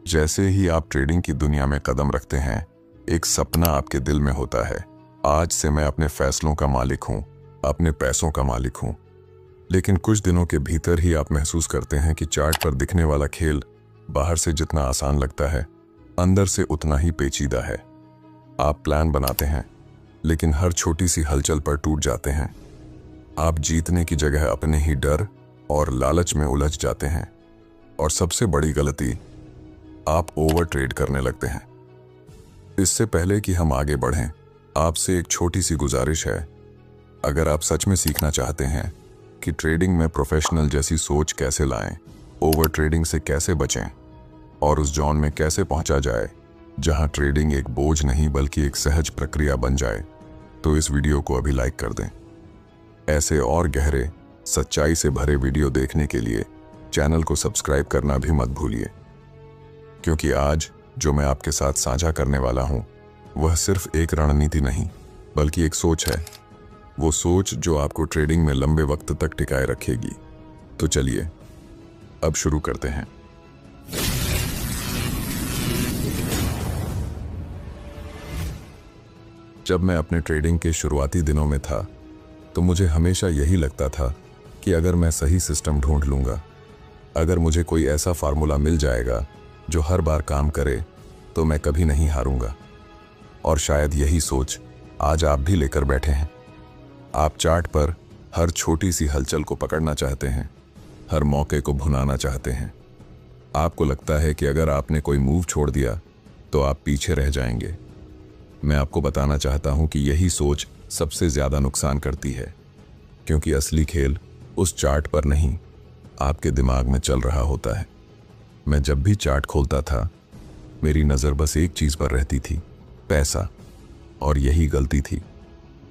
जैसे ही आप ट्रेडिंग की दुनिया में कदम रखते हैं, एक सपना आपके दिल में होता है। आज से मैं अपने फैसलों का मालिक हूँ, अपने पैसों का मालिक हूँ। लेकिन कुछ दिनों के भीतर ही आप महसूस करते हैं कि चार्ट पर दिखने वाला खेल बाहर से जितना आसान लगता है, अंदर से उतना ही पेचीदा है। आप प्लान बनाते हैं, लेकिन हर छोटी सी हलचल पर टूट जाते हैं। आप जीतने की जगह अपने ही डर और लालच में उलझ जाते हैं। और सबसे बड़ी गलती, आप ओवर ट्रेड करने लगते हैं। इससे पहले कि हम आगे बढ़ें, आपसे एक छोटी सी गुजारिश है। अगर आप सच में सीखना चाहते हैं कि ट्रेडिंग में प्रोफेशनल जैसी सोच कैसे लाएं, ओवर ट्रेडिंग से कैसे बचें और उस जोन में कैसे पहुंचा जाए जहां ट्रेडिंग एक बोझ नहीं बल्कि एक सहज प्रक्रिया बन जाए, तो इस वीडियो को अभी लाइक कर दें। ऐसे और गहरे, सच्चाई से भरे वीडियो देखने के लिए चैनल को सब्सक्राइब करना भी मत भूलिए, क्योंकि आज जो मैं आपके साथ साझा करने वाला हूं, वह सिर्फ एक रणनीति नहीं बल्कि एक सोच है। वो सोच जो आपको ट्रेडिंग में लंबे वक्त तक टिकाए रखेगी। तो चलिए अब शुरू करते हैं। जब मैं अपने ट्रेडिंग के शुरुआती दिनों में था, तो मुझे हमेशा यही लगता था कि अगर मैं सही सिस्टम ढूंढ लूंगा, अगर मुझे कोई ऐसा फार्मूला मिल जाएगा जो हर बार काम करे, तो मैं कभी नहीं हारूंगा। और शायद यही सोच आज आप भी लेकर बैठे हैं। आप चार्ट पर हर छोटी सी हलचल को पकड़ना चाहते हैं, हर मौके को भुनाना चाहते हैं। आपको लगता है कि अगर आपने कोई मूव छोड़ दिया तो आप पीछे रह जाएंगे। मैं आपको बताना चाहता हूं कि यही सोच सबसे ज्यादा नुकसान करती है, क्योंकि असली खेल उस चार्ट पर नहीं, आपके दिमाग में चल रहा होता है। मैं जब भी चार्ट खोलता था, मेरी नज़र बस एक चीज़ पर रहती थी, पैसा। और यही गलती थी।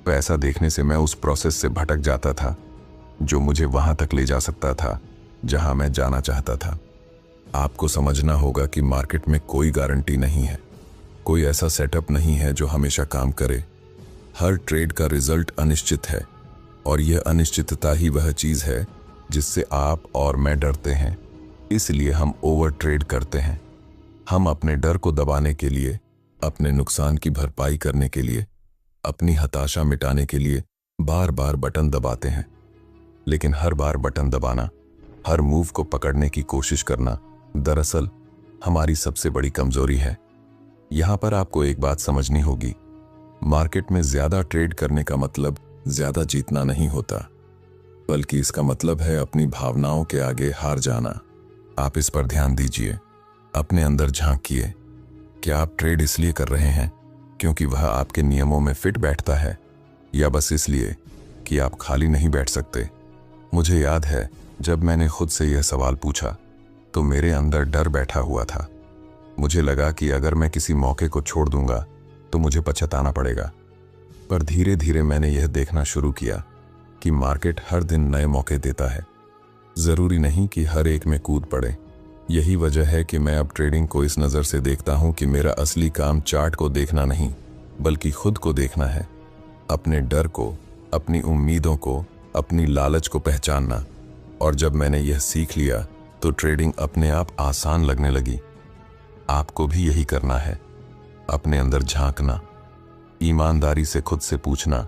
पैसा देखने से मैं उस प्रोसेस से भटक जाता था जो मुझे वहां तक ले जा सकता था जहां मैं जाना चाहता था। आपको समझना होगा कि मार्केट में कोई गारंटी नहीं है, कोई ऐसा सेटअप नहीं है जो हमेशा काम करे। हर ट्रेड का रिजल्ट अनिश्चित है, और यह अनिश्चितता ही वह चीज़ है जिससे आप और मैं डरते हैं। इसलिए हम ओवर ट्रेड करते हैं। हम अपने डर को दबाने के लिए, अपने नुकसान की भरपाई करने के लिए, अपनी हताशा मिटाने के लिए बार बार बटन दबाते हैं। लेकिन हर बार बटन दबाना, हर मूव को पकड़ने की कोशिश करना, दरअसल हमारी सबसे बड़ी कमजोरी है। यहां पर आपको एक बात समझनी होगी, मार्केट में ज्यादा ट्रेड करने का मतलब ज्यादा जीतना नहीं होता, बल्कि इसका मतलब है अपनी भावनाओं के आगे हार जाना। आप इस पर ध्यान दीजिए, अपने अंदर झांकिए। क्या आप ट्रेड इसलिए कर रहे हैं क्योंकि वह आपके नियमों में फिट बैठता है, या बस इसलिए कि आप खाली नहीं बैठ सकते? मुझे याद है जब मैंने खुद से यह सवाल पूछा, तो मेरे अंदर डर बैठा हुआ था। मुझे लगा कि अगर मैं किसी मौके को छोड़ दूंगा तो मुझे पछताना पड़ेगा। पर धीरे धीरे मैंने यह देखना शुरू किया कि मार्केट हर दिन नए मौके देता है। जरूरी नहीं कि हर एक में कूद पड़े। यही वजह है कि मैं अब ट्रेडिंग को इस नज़र से देखता हूं कि मेरा असली काम चार्ट को देखना नहीं, बल्कि खुद को देखना है। अपने डर को, अपनी उम्मीदों को, अपनी लालच को पहचानना। और जब मैंने यह सीख लिया तो ट्रेडिंग अपने आप आसान लगने लगी। आपको भी यही करना है, अपने अंदर झांकना, ईमानदारी से खुद से पूछना,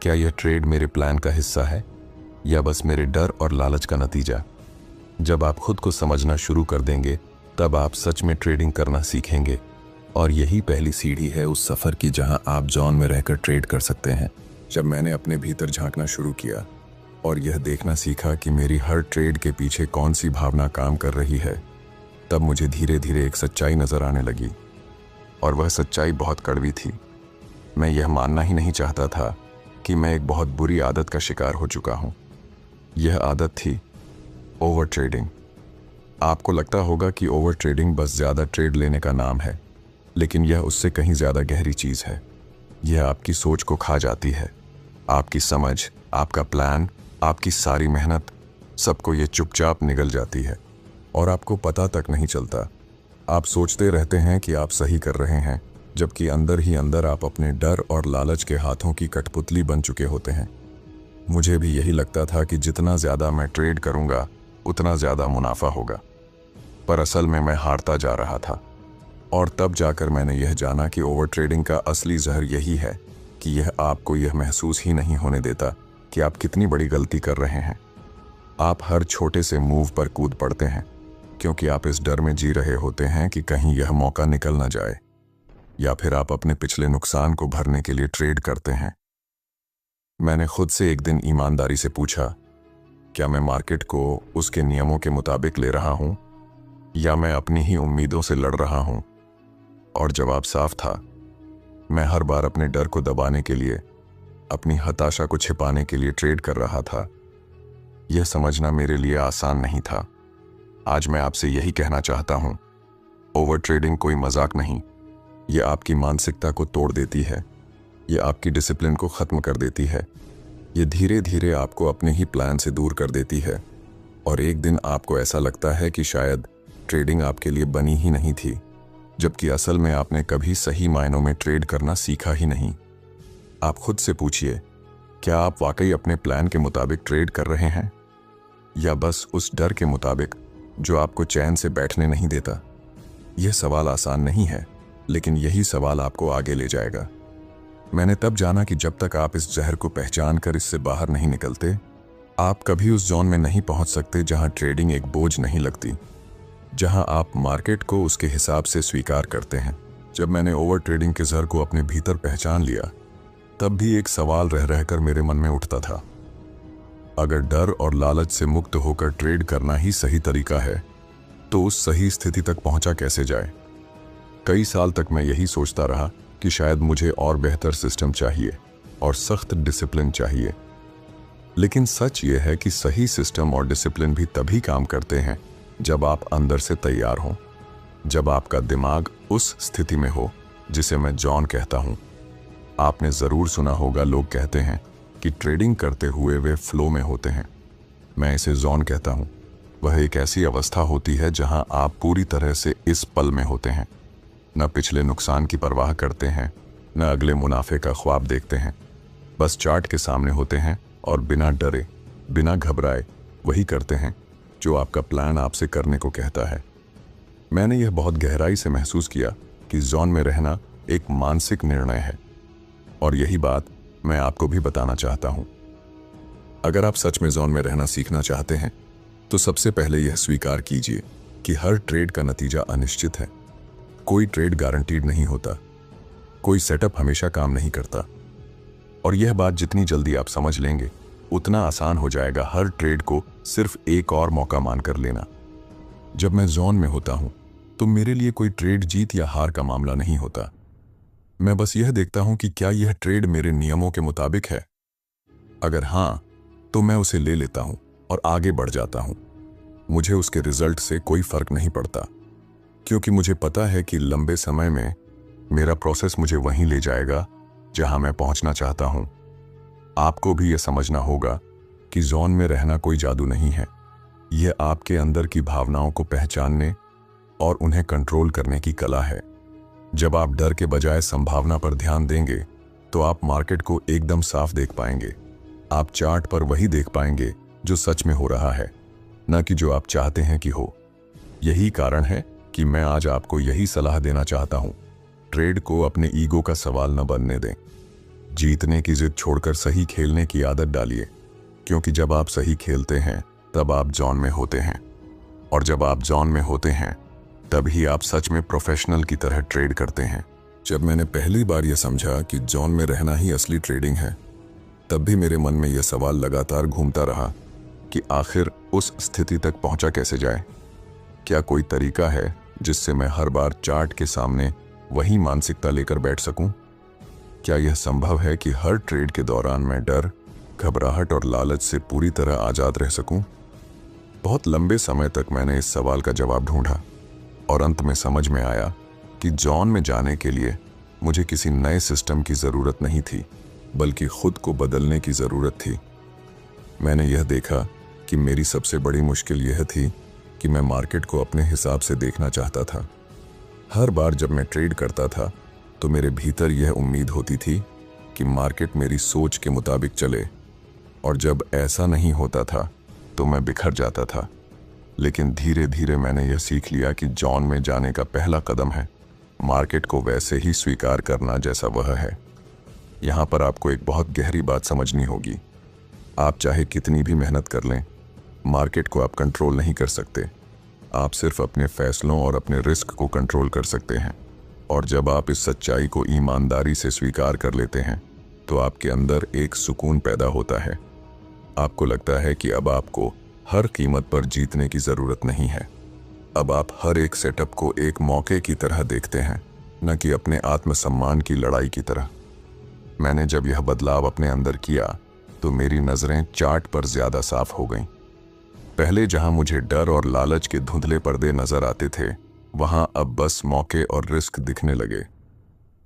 क्या यह ट्रेड मेरे प्लान का हिस्सा है या बस मेरे डर और लालच का नतीजा? जब आप खुद को समझना शुरू कर देंगे, तब आप सच में ट्रेडिंग करना सीखेंगे। और यही पहली सीढ़ी है उस सफ़र की जहां आप जोन में रहकर ट्रेड कर सकते हैं। जब मैंने अपने भीतर झांकना शुरू किया और यह देखना सीखा कि मेरी हर ट्रेड के पीछे कौन सी भावना काम कर रही है, तब मुझे धीरे धीरे एक सच्चाई नज़र आने लगी। और वह सच्चाई बहुत कड़वी थी। मैं यह मानना ही नहीं चाहता था कि मैं एक बहुत बुरी आदत का शिकार हो चुका हूँ। यह आदत थी ओवर ट्रेडिंग। आपको लगता होगा कि ओवर ट्रेडिंग बस ज़्यादा ट्रेड लेने का नाम है, लेकिन यह उससे कहीं ज़्यादा गहरी चीज़ है। यह आपकी सोच को खा जाती है, आपकी समझ, आपका प्लान, आपकी सारी मेहनत, सबको ये चुपचाप निगल जाती है और आपको पता तक नहीं चलता। आप सोचते रहते हैं कि आप सही कर रहे हैं, जबकि अंदर ही अंदर आप अपने डर और लालच के हाथों की कठपुतली बन चुके होते हैं। मुझे भी यही लगता था कि जितना ज़्यादा मैं ट्रेड करूंगा, उतना ज़्यादा मुनाफा होगा। पर असल में मैं हारता जा रहा था। और तब जाकर मैंने यह जाना कि ओवर ट्रेडिंग का असली जहर यही है कि यह आपको यह महसूस ही नहीं होने देता कि आप कितनी बड़ी गलती कर रहे हैं। आप हर छोटे से मूव पर कूद पड़ते हैं क्योंकि आप इस डर में जी रहे होते हैं कि कहीं यह मौका निकल ना जाए, या फिर आप अपने पिछले नुकसान को भरने के लिए ट्रेड करते हैं। मैंने खुद से एक दिन ईमानदारी से पूछा, क्या मैं मार्केट को उसके नियमों के मुताबिक ले रहा हूं या मैं अपनी ही उम्मीदों से लड़ रहा हूं? और जवाब साफ था। मैं हर बार अपने डर को दबाने के लिए, अपनी हताशा को छिपाने के लिए ट्रेड कर रहा था। यह समझना मेरे लिए आसान नहीं था। आज मैं आपसे यही कहना चाहता हूं, ओवर ट्रेडिंग कोई मजाक नहीं। यह आपकी मानसिकता को तोड़ देती है, यह आपकी डिसिप्लिन को ख़त्म कर देती है, यह धीरे धीरे आपको अपने ही प्लान से दूर कर देती है। और एक दिन आपको ऐसा लगता है कि शायद ट्रेडिंग आपके लिए बनी ही नहीं थी, जबकि असल में आपने कभी सही मायनों में ट्रेड करना सीखा ही नहीं। आप खुद से पूछिए, क्या आप वाकई अपने प्लान के मुताबिक ट्रेड कर रहे हैं या बस उस डर के मुताबिक जो आपको चैन से बैठने नहीं देता? यह सवाल आसान नहीं है, लेकिन यही सवाल आपको आगे ले जाएगा। मैंने तब जाना कि जब तक आप इस जहर को पहचान कर इससे बाहर नहीं निकलते, आप कभी उस जोन में नहीं पहुंच सकते जहां ट्रेडिंग एक बोझ नहीं लगती, जहां आप मार्केट को उसके हिसाब से स्वीकार करते हैं। जब मैंने ओवर ट्रेडिंग के जहर को अपने भीतर पहचान लिया, तब भी एक सवाल रह रहकर मेरे मन में उठता था, अगर डर और लालच से मुक्त होकर ट्रेड करना ही सही तरीका है, तो उस सही स्थिति तक पहुंचा कैसे जाए? कई साल तक मैं यही सोचता रहा कि शायद मुझे और बेहतर सिस्टम चाहिए और सख्त डिसिप्लिन चाहिए। लेकिन सच यह है कि सही सिस्टम और डिसिप्लिन भी तभी काम करते हैं जब आप अंदर से तैयार हों, जब आपका दिमाग उस स्थिति में हो जिसे मैं जॉन कहता हूं। आपने जरूर सुना होगा, लोग कहते हैं कि ट्रेडिंग करते हुए वे फ्लो में होते हैं। मैं इसे जॉन कहता हूं। वह एक ऐसी अवस्था होती है जहां आप पूरी तरह से इस पल में होते हैं, न पिछले नुकसान की परवाह करते हैं, न अगले मुनाफे का ख्वाब देखते हैं। बस चार्ट के सामने होते हैं और बिना डरे, बिना घबराए वही करते हैं जो आपका प्लान आपसे करने को कहता है। मैंने यह बहुत गहराई से महसूस किया कि जोन में रहना एक मानसिक निर्णय है, और यही बात मैं आपको भी बताना चाहता हूं। अगर आप सच में जोन में रहना सीखना चाहते हैं, तो सबसे पहले यह स्वीकार कीजिए कि हर ट्रेड का नतीजा अनिश्चित है। कोई ट्रेड गारंटीड नहीं होता, कोई सेटअप हमेशा काम नहीं करता। और यह बात जितनी जल्दी आप समझ लेंगे, उतना आसान हो जाएगा हर ट्रेड को सिर्फ एक और मौका मानकर लेना। जब मैं जोन में होता हूं, तो मेरे लिए कोई ट्रेड जीत या हार का मामला नहीं होता। मैं बस यह देखता हूं कि क्या यह ट्रेड मेरे नियमों के मुताबिक है। अगर हां, तो मैं उसे ले लेता हूं और आगे बढ़ जाता हूं। मुझे उसके रिजल्ट से कोई फर्क नहीं पड़ता, क्योंकि मुझे पता है कि लंबे समय में मेरा प्रोसेस मुझे वहीं ले जाएगा जहां मैं पहुंचना चाहता हूं। आपको भी यह समझना होगा कि जोन में रहना कोई जादू नहीं है। यह आपके अंदर की भावनाओं को पहचानने और उन्हें कंट्रोल करने की कला है। जब आप डर के बजाय संभावना पर ध्यान देंगे, तो आप मार्केट को एकदम साफ देख पाएंगे। आप चार्ट पर वही देख पाएंगे जो सच में हो रहा है, न कि जो आप चाहते हैं कि हो। यही कारण है कि मैं आज आपको यही सलाह देना चाहता हूं, ट्रेड को अपने ईगो का सवाल न बनने दें। जीतने की जिद छोड़कर सही खेलने की आदत डालिए, क्योंकि जब आप सही खेलते हैं, तब आप जोन में होते हैं, और जब आप जोन में होते हैं, तभी आप सच में प्रोफेशनल की तरह ट्रेड करते हैं। जब मैंने पहली बार यह समझा कि जोन में रहना ही असली ट्रेडिंग है, तब भी मेरे मन में यह सवाल लगातार घूमता रहा कि आखिर उस स्थिति तक पहुंचा कैसे जाए। क्या कोई तरीका है जिससे मैं हर बार चार्ट के सामने वही मानसिकता लेकर बैठ सकूं? क्या यह संभव है कि हर ट्रेड के दौरान मैं डर, घबराहट और लालच से पूरी तरह आज़ाद रह सकूं? बहुत लंबे समय तक मैंने इस सवाल का जवाब ढूंढा, और अंत में समझ में आया कि जोन में जाने के लिए मुझे किसी नए सिस्टम की ज़रूरत नहीं थी, बल्कि खुद को बदलने की ज़रूरत थी। मैंने यह देखा कि मेरी सबसे बड़ी मुश्किल यह थी कि मैं मार्केट को अपने हिसाब से देखना चाहता था। हर बार जब मैं ट्रेड करता था, तो मेरे भीतर यह उम्मीद होती थी कि मार्केट मेरी सोच के मुताबिक चले, और जब ऐसा नहीं होता था तो मैं बिखर जाता था। लेकिन धीरे धीरे मैंने यह सीख लिया कि जॉन में जाने का पहला कदम है मार्केट को वैसे ही स्वीकार करना जैसा वह है। यहाँ पर आपको एक बहुत गहरी बात समझनी होगी। आप चाहे कितनी भी मेहनत कर लें, मार्केट को आप कंट्रोल नहीं कर सकते। आप सिर्फ अपने फैसलों और अपने रिस्क को कंट्रोल कर सकते हैं। और जब आप इस सच्चाई को ईमानदारी से स्वीकार कर लेते हैं तो आपके अंदर एक सुकून पैदा होता है। आपको लगता है कि अब आपको हर कीमत पर जीतने की ज़रूरत नहीं है। अब आप हर एक सेटअप को एक मौके की तरह देखते हैं, न कि अपने आत्मसम्मान की लड़ाई की तरह। मैंने जब यह बदलाव अपने अंदर किया तो मेरी नज़रें चार्ट पर ज़्यादा साफ हो गईं। पहले जहां मुझे डर और लालच के धुंधले पर्दे नज़र आते थे, वहां अब बस मौके और रिस्क दिखने लगे।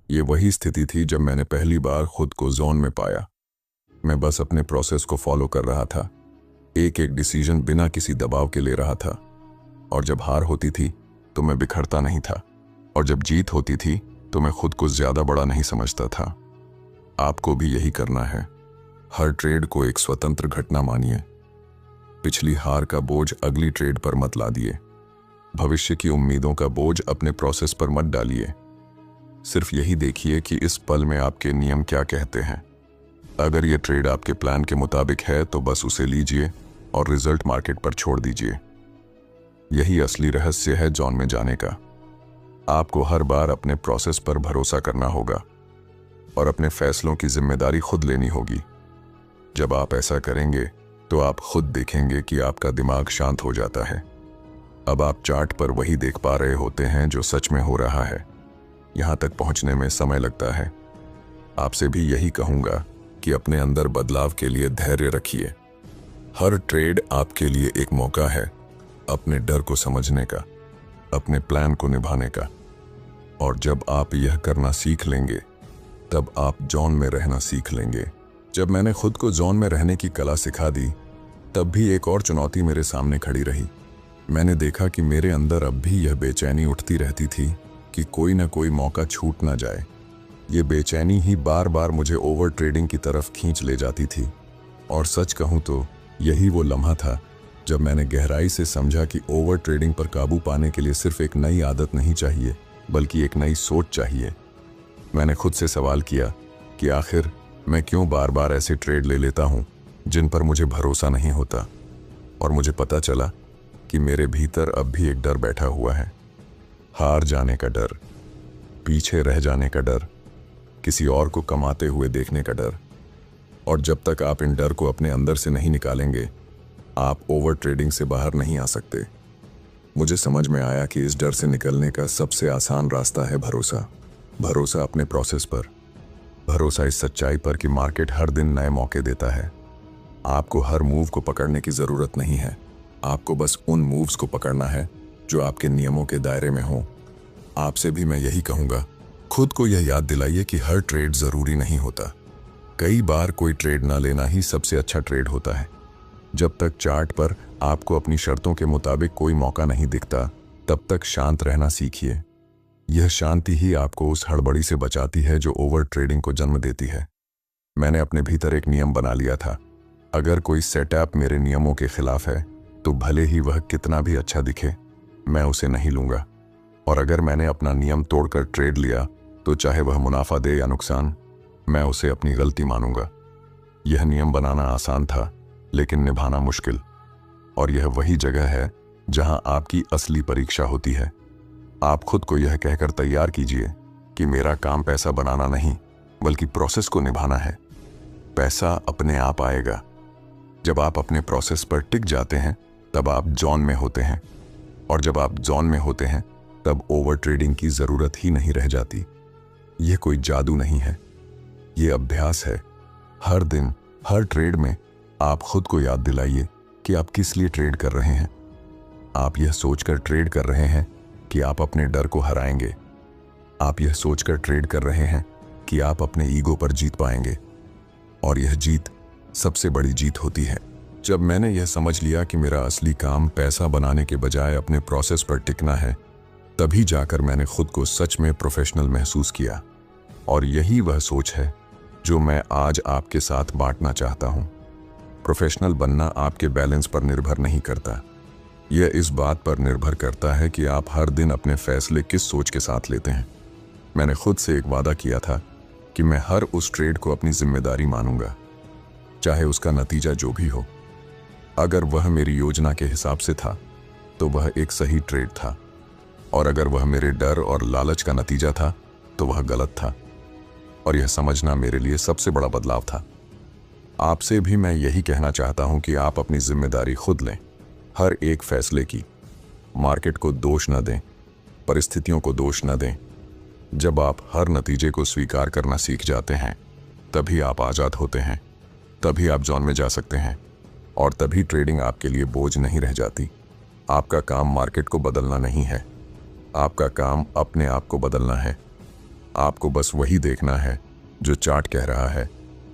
ये वही स्थिति थी जब मैंने पहली बार खुद को जोन में पाया। मैं बस अपने प्रोसेस को फॉलो कर रहा था, एक एक डिसीजन बिना किसी दबाव के ले रहा था। और जब हार होती थी तो मैं बिखरता नहीं था, और जब जीत होती थी तो मैं खुद को ज़्यादा बड़ा नहीं समझता था। आपको भी यही करना है। हर ट्रेड को एक स्वतंत्र घटना मानिए। पिछली हार का बोझ अगली ट्रेड पर मत लादिए। भविष्य की उम्मीदों का बोझ अपने प्रोसेस पर मत डालिए। सिर्फ यही देखिए कि इस पल में आपके नियम क्या कहते हैं। अगर ये ट्रेड आपके प्लान के मुताबिक है तो बस उसे लीजिए और रिजल्ट मार्केट पर छोड़ दीजिए। यही असली रहस्य है जॉन में जाने का। आपको हर बार अपने प्रोसेस पर भरोसा करना होगा और अपने फैसलों की जिम्मेदारी खुद लेनी होगी। जब आप ऐसा करेंगे तो आप खुद देखेंगे कि आपका दिमाग शांत हो जाता है। अब आप चार्ट पर वही देख पा रहे होते हैं जो सच में हो रहा है। यहाँ तक पहुँचने में समय लगता है। आपसे भी यही कहूँगा कि अपने अंदर बदलाव के लिए धैर्य रखिए। हर ट्रेड आपके लिए एक मौका है अपने डर को समझने का, अपने प्लान को निभाने का। और जब आप यह करना सीख लेंगे तब आप जोन में रहना सीख लेंगे। जब मैंने खुद को जोन में रहने की कला सिखा दी, तब भी एक और चुनौती मेरे सामने खड़ी रही। मैंने देखा कि मेरे अंदर अब भी यह बेचैनी उठती रहती थी कि कोई ना कोई मौका छूट ना जाए। ये बेचैनी ही बार बार मुझे ओवर ट्रेडिंग की तरफ खींच ले जाती थी। और सच कहूँ तो यही वो लम्हा था जब मैंने गहराई से समझा कि ओवर ट्रेडिंग पर काबू पाने के लिए सिर्फ एक नई आदत नहीं चाहिए, बल्कि एक नई सोच चाहिए। मैंने खुद से सवाल किया कि आखिर मैं क्यों बार बार ऐसे ट्रेड ले लेता हूँ जिन पर मुझे भरोसा नहीं होता। और मुझे पता चला कि मेरे भीतर अब भी एक डर बैठा हुआ है। हार जाने का डर, पीछे रह जाने का डर, किसी और को कमाते हुए देखने का डर। और जब तक आप इन डर को अपने अंदर से नहीं निकालेंगे, आप ओवर ट्रेडिंग से बाहर नहीं आ सकते। मुझे समझ में आया कि इस डर से निकलने का सबसे आसान रास्ता है भरोसा। भरोसा अपने प्रोसेस पर, भरोसा इस सच्चाई पर कि मार्केट हर दिन नए मौके देता है। आपको हर मूव को पकड़ने की ज़रूरत नहीं है। आपको बस उन मूव्स को पकड़ना है जो आपके नियमों के दायरे में हों। आपसे भी मैं यही कहूँगा, खुद को यह याद दिलाइए कि हर ट्रेड ज़रूरी नहीं होता। कई बार कोई ट्रेड ना लेना ही सबसे अच्छा ट्रेड होता है। जब तक चार्ट पर आपको अपनी शर्तों के मुताबिक कोई मौका नहीं दिखता, तब तक शांत रहना सीखिए। यह शांति ही आपको उस हड़बड़ी से बचाती है जो ओवर ट्रेडिंग को जन्म देती है। मैंने अपने भीतर एक नियम बना लिया था, अगर कोई सेटअप मेरे नियमों के खिलाफ है तो भले ही वह कितना भी अच्छा दिखे, मैं उसे नहीं लूँगा। और अगर मैंने अपना नियम तोड़कर ट्रेड लिया तो चाहे वह मुनाफा दे या नुकसान, मैं उसे अपनी गलती मानूंगा। यह नियम बनाना आसान था, लेकिन निभाना मुश्किल। और यह वही जगह है जहां आपकी असली परीक्षा होती है। आप खुद को यह कहकर तैयार कीजिए कि मेरा काम पैसा बनाना नहीं, बल्कि प्रोसेस को निभाना है। पैसा अपने आप आएगा। जब आप अपने प्रोसेस पर टिक जाते हैं तब आप जोन में होते हैं, और जब आप जोन में होते हैं तब ओवर ट्रेडिंग की ज़रूरत ही नहीं रह जाती। यह कोई जादू नहीं है, ये अभ्यास है। हर दिन हर ट्रेड में आप खुद को याद दिलाइए कि आप किस लिए ट्रेड कर रहे हैं। आप यह सोचकर ट्रेड कर रहे हैं कि आप अपने डर को हराएंगे। आप यह सोचकर ट्रेड कर रहे हैं कि आप अपने ईगो पर जीत पाएंगे। और यह जीत सबसे बड़ी जीत होती है। जब मैंने यह समझ लिया कि मेरा असली काम पैसा बनाने के बजाय अपने प्रोसेस पर टिकना है, तभी जाकर मैंने खुद को सच में प्रोफेशनल महसूस किया। और यही वह सोच है जो मैं आज आपके साथ बांटना चाहता हूँ। प्रोफेशनल बनना आपके बैलेंस पर निर्भर नहीं करता, यह इस बात पर निर्भर करता है कि आप हर दिन अपने फैसले किस सोच के साथ लेते हैं। मैंने खुद से एक वादा किया था कि मैं हर उस ट्रेड को अपनी जिम्मेदारी मानूंगा, चाहे उसका नतीजा जो भी हो। अगर वह मेरी योजना के हिसाब से था तो वह एक सही ट्रेड था, और अगर वह मेरे डर और लालच का नतीजा था तो वह गलत था। और यह समझना मेरे लिए सबसे बड़ा बदलाव था। आपसे भी मैं यही कहना चाहता हूं कि आप अपनी जिम्मेदारी खुद लें, हर एक फैसले की। मार्केट को दोष न दें, परिस्थितियों को दोष न दें। जब आप हर नतीजे को स्वीकार करना सीख जाते हैं, तभी आप आज़ाद होते हैं, तभी आप जोन में जा सकते हैं, और तभी ट्रेडिंग आपके लिए बोझ नहीं रह जाती। आपका काम मार्केट को बदलना नहीं है, आपका काम अपने आप को बदलना है। आपको बस वही देखना है जो चार्ट कह रहा है,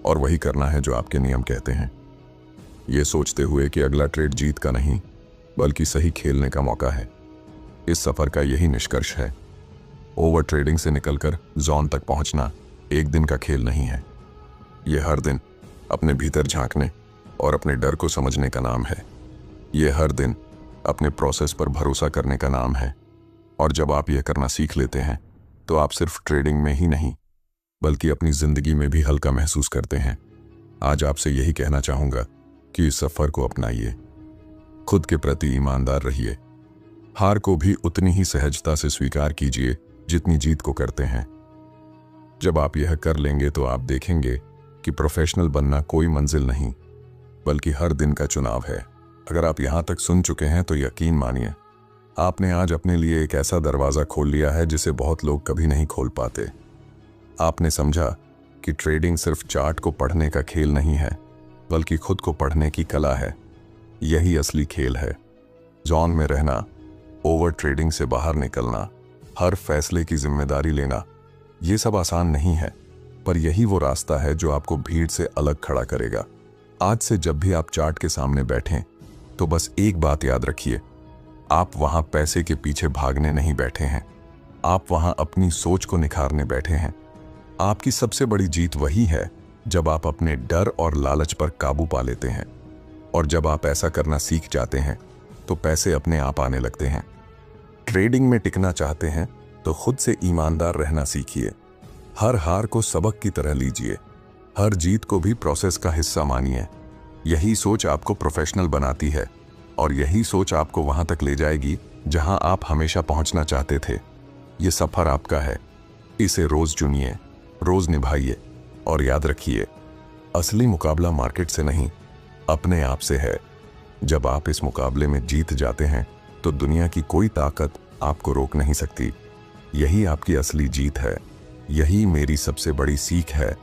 और वही करना है जो आपके नियम कहते हैं, ये सोचते हुए कि अगला ट्रेड जीत का नहीं बल्कि सही खेलने का मौका है। इस सफर का यही निष्कर्ष है। ओवर ट्रेडिंग से निकलकर जोन तक पहुंचना एक दिन का खेल नहीं है। यह हर दिन अपने भीतर झांकने और अपने डर को समझने का नाम है। यह हर दिन अपने प्रोसेस पर भरोसा करने का नाम है। और जब आप यह करना सीख लेते हैं तो आप सिर्फ ट्रेडिंग में ही नहीं बल्कि अपनी जिंदगी में भी हल्का महसूस करते हैं। आज आपसे यही कहना चाहूंगा कि इस सफर को अपनाइए, खुद के प्रति ईमानदार रहिए, हार को भी उतनी ही सहजता से स्वीकार कीजिए जितनी जीत को करते हैं। जब आप यह कर लेंगे तो आप देखेंगे कि प्रोफेशनल बनना कोई मंजिल नहीं बल्कि हर दिन का चुनाव है। अगर आप यहां तक सुन चुके हैं तो यकीन मानिए, आपने आज अपने लिए एक ऐसा दरवाजा खोल लिया है जिसे बहुत लोग कभी नहीं खोल पाते। आपने समझा कि ट्रेडिंग सिर्फ चार्ट को पढ़ने का खेल नहीं है बल्कि खुद को पढ़ने की कला है। यही असली खेल है। जोन में रहना, ओवर ट्रेडिंग से बाहर निकलना, हर फैसले की जिम्मेदारी लेना, ये सब आसान नहीं है, पर यही वो रास्ता है जो आपको भीड़ से अलग खड़ा करेगा। आज से जब भी आप चार्ट के सामने बैठें तो बस एक बात याद रखिए, आप वहां पैसे के पीछे भागने नहीं बैठे हैं, आप वहां अपनी सोच को निखारने बैठे हैं। आपकी सबसे बड़ी जीत वही है जब आप अपने डर और लालच पर काबू पा लेते हैं, और जब आप ऐसा करना सीख जाते हैं तो पैसे अपने आप आने लगते हैं। ट्रेडिंग में टिकना चाहते हैं तो खुद से ईमानदार रहना सीखिए। हर हार को सबक की तरह लीजिए, हर जीत को भी प्रोसेस का हिस्सा मानिए। यही सोच आपको प्रोफेशनल बनाती है, और यही सोच आपको वहां तक ले जाएगी जहां आप हमेशा पहुंचना चाहते थे। ये सफर आपका है, इसे रोज चुनिए, रोज निभाइए, और याद रखिए, असली मुकाबला मार्केट से नहीं, अपने आप से है। जब आप इस मुकाबले में जीत जाते हैं तो दुनिया की कोई ताकत आपको रोक नहीं सकती। यही आपकी असली जीत है। यही मेरी सबसे बड़ी सीख है